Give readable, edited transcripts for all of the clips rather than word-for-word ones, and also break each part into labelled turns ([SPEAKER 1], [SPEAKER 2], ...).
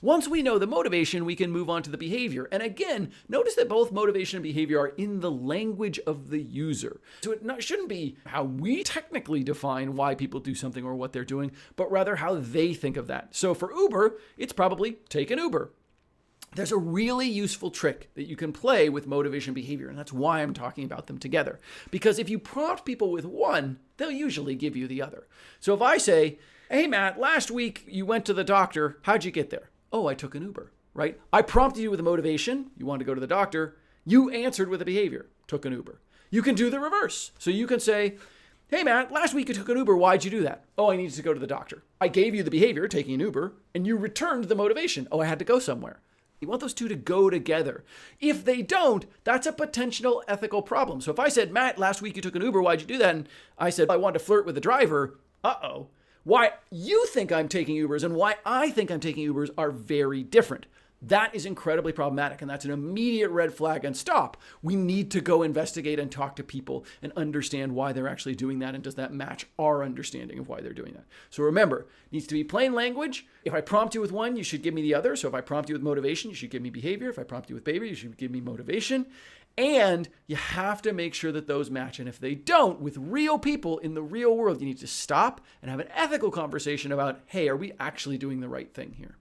[SPEAKER 1] Once we know the motivation, we can move on to the behavior. And again, notice that both motivation and behavior are in the language of the user. So it shouldn't be how we technically define why people do something or what they're doing, but rather how they think of that. So for Uber, it's probably take an Uber. There's a really useful trick that you can play with motivation and behavior, and that's why I'm talking about them together. Because if you prompt people with one, they'll usually give you the other. So if I say, hey Matt, last week you went to the doctor, how'd you get there? Oh, I took an Uber, right? I prompted you with a motivation, you wanted to go to the doctor, you answered with a behavior, took an Uber. You can do the reverse. So you can say, hey Matt, last week you took an Uber, why'd you do that? Oh, I needed to go to the doctor. I gave you the behavior, taking an Uber, and you returned the motivation. Oh, I had to go somewhere. You want those two to go together. If they don't, that's a potential ethical problem. So if I said, Matt, last week you took an Uber, why'd you do that? And I said, I wanted to flirt with the driver. Uh-oh. Why you think I'm taking Ubers and why I think I'm taking Ubers are very different. That is incredibly problematic, and that's an immediate red flag and stop. We need to go investigate and talk to people and understand why they're actually doing that, and does that match our understanding of why they're doing that. So remember, it needs to be plain language. If I prompt you with one, you should give me the other. So if I prompt you with motivation, you should give me behavior. If I prompt you with behavior, you should give me motivation. And you have to make sure that those match. And if they don't, with real people in the real world, you need to stop and have an ethical conversation about, hey, are we actually doing the right thing here?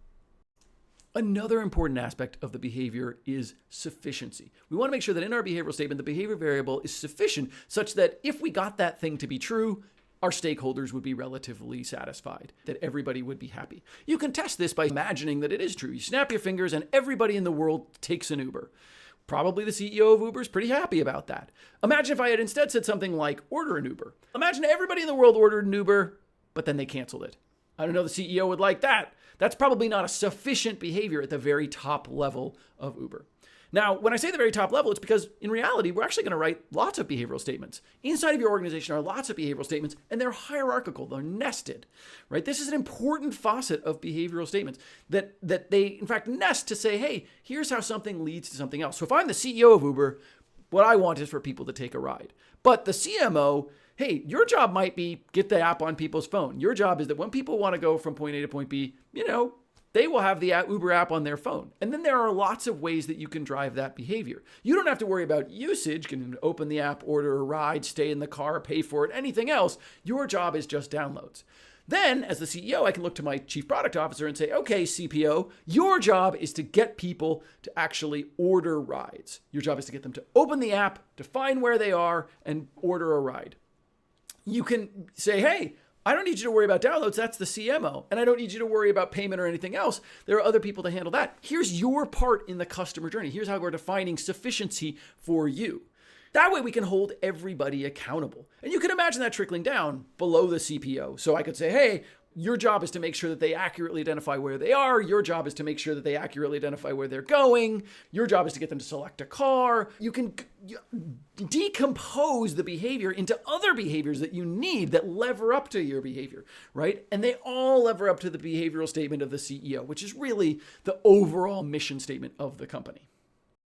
[SPEAKER 1] Another important aspect of the behavior is sufficiency. We want to make sure that in our behavioral statement, the behavior variable is sufficient such that if we got that thing to be true, our stakeholders would be relatively satisfied, that everybody would be happy. You can test this by imagining that it is true. You snap your fingers and everybody in the world takes an Uber. Probably the CEO of Uber is pretty happy about that. Imagine if I had instead said something like, order an Uber. Imagine everybody in the world ordered an Uber, but then they canceled it. I don't know the CEO would like that. That's probably not a sufficient behavior at the very top level of Uber. Now, when I say the very top level, it's because in reality, we're actually going to write lots of behavioral statements. Inside of your organization are lots of behavioral statements, and they're hierarchical, they're nested, right? This is an important facet of behavioral statements that they, in fact, nest to say, hey, here's how something leads to something else. So if I'm the CEO of Uber, what I want is for people to take a ride. But the CMO, hey, your job might be get the app on people's phone. Your job is that when people want to go from point A to point B, they will have the Uber app on their phone. And then there are lots of ways that you can drive that behavior. You don't have to worry about usage. You can open the app, order a ride, stay in the car, pay for it, anything else. Your job is just downloads. Then, as the CEO, I can look to my chief product officer and say, okay, CPO, your job is to get people to actually order rides. Your job is to get them to open the app, to find where they are, and order a ride. You can say, hey, I don't need you to worry about downloads. That's the CMO. And I don't need you to worry about payment or anything else. There are other people to handle that. Here's your part in the customer journey. Here's how we're defining sufficiency for you. That way we can hold everybody accountable. And you can imagine that trickling down below the CPO. So I could say, hey, your job is to make sure that they accurately identify where they are. Your job is to make sure that they accurately identify where they're going. Your job is to get them to select a car. You can decompose the behavior into other behaviors that you need that lever up to your behavior, right? And they all lever up to the behavioral statement of the CEO, which is really the overall mission statement of the company.